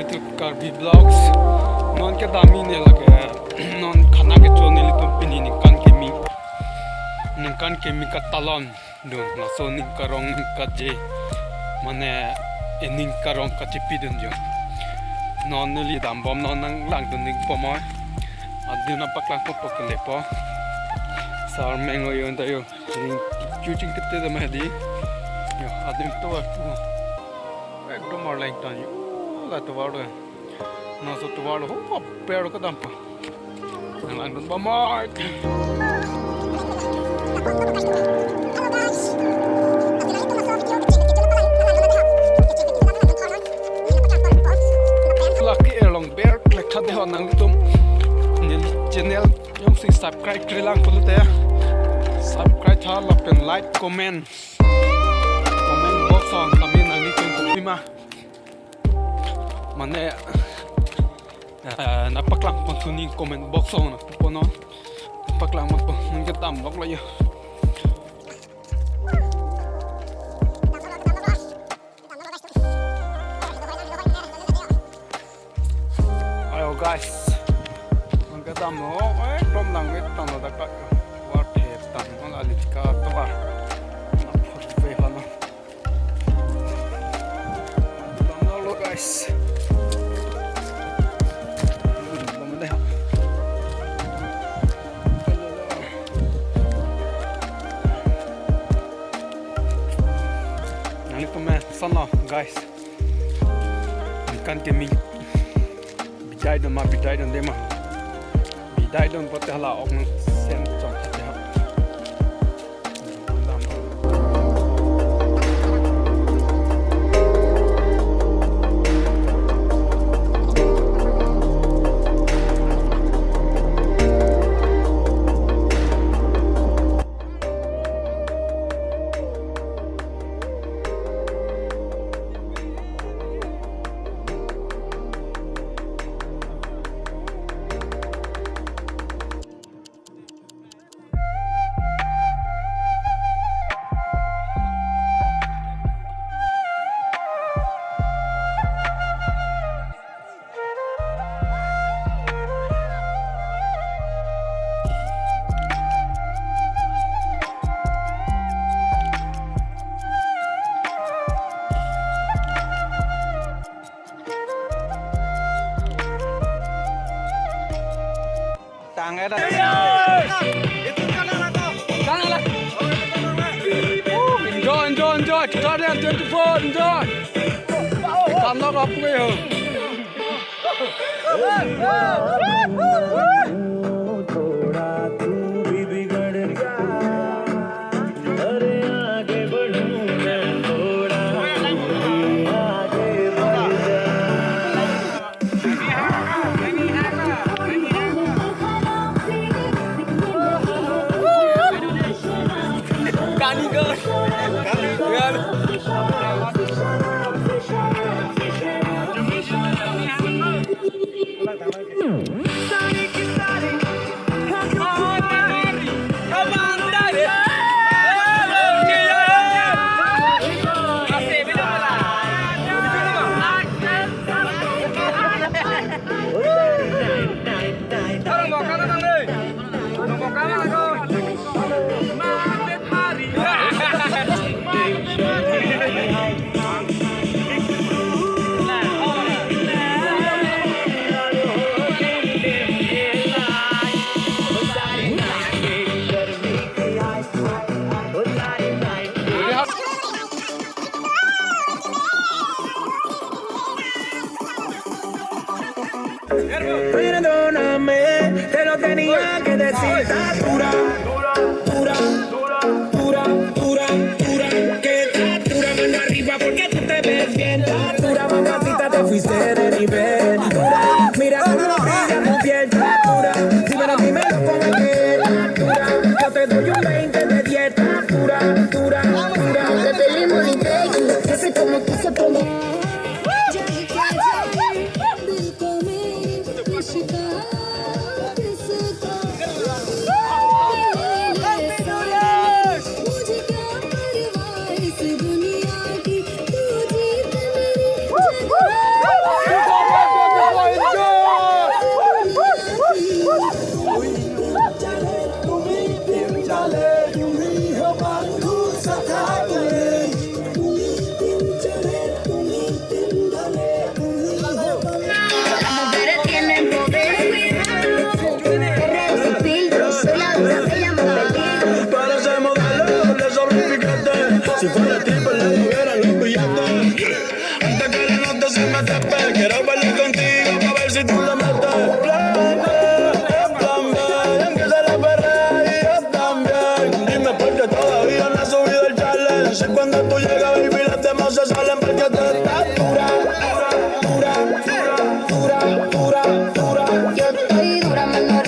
YouTube Karbi Vlogs. Non ke dami ne lage. Non khana ke chone li tum pini ni kan ke mi ka talon dun na so ni karong ka je mane ening karong ka tipi dun jo. Non li dam bom non nang lang dun ni pomo. Aduna paklang po lepo. Sar mengo yo nda yo. Shooting kitte da mahdi. Yo adun to ekdom mar like tan yo. La to wado. No so to wado ho pero ka dampa. Nang dun ba mark. Lucky along bear like thade ho nang tum channel yung si subscribe krilang pulu te subscribe tha lapen like comment box on kami nang ni tum pima mane napaklang pantuni comment box on pono napaklang mo po nang gatam lok la yo. Ayo guys, ang gatam mo from nang wetan na daka what hetan on alika to ba na photo fe hana lo guys. Sana guys, ikan kemi bidai dan dema bidai dan pote hala ok sen chong te ha tangan dah. Itu kanan aku. Kanan lah. Enjoy. Kita ada 24, enjoy. Kanan apa ya? Si fuera stripper le dieran los billetes. Antes que la nota se me tape, quiero bailar contigo pa' ver si tú le metes. Plan B, empieza la perrea y yo también. Dime por qué todavía no has subido el challenge. Si cuando tú llegas, baby, las demás se salen porque tú estás dura. Yo estoy dura, menor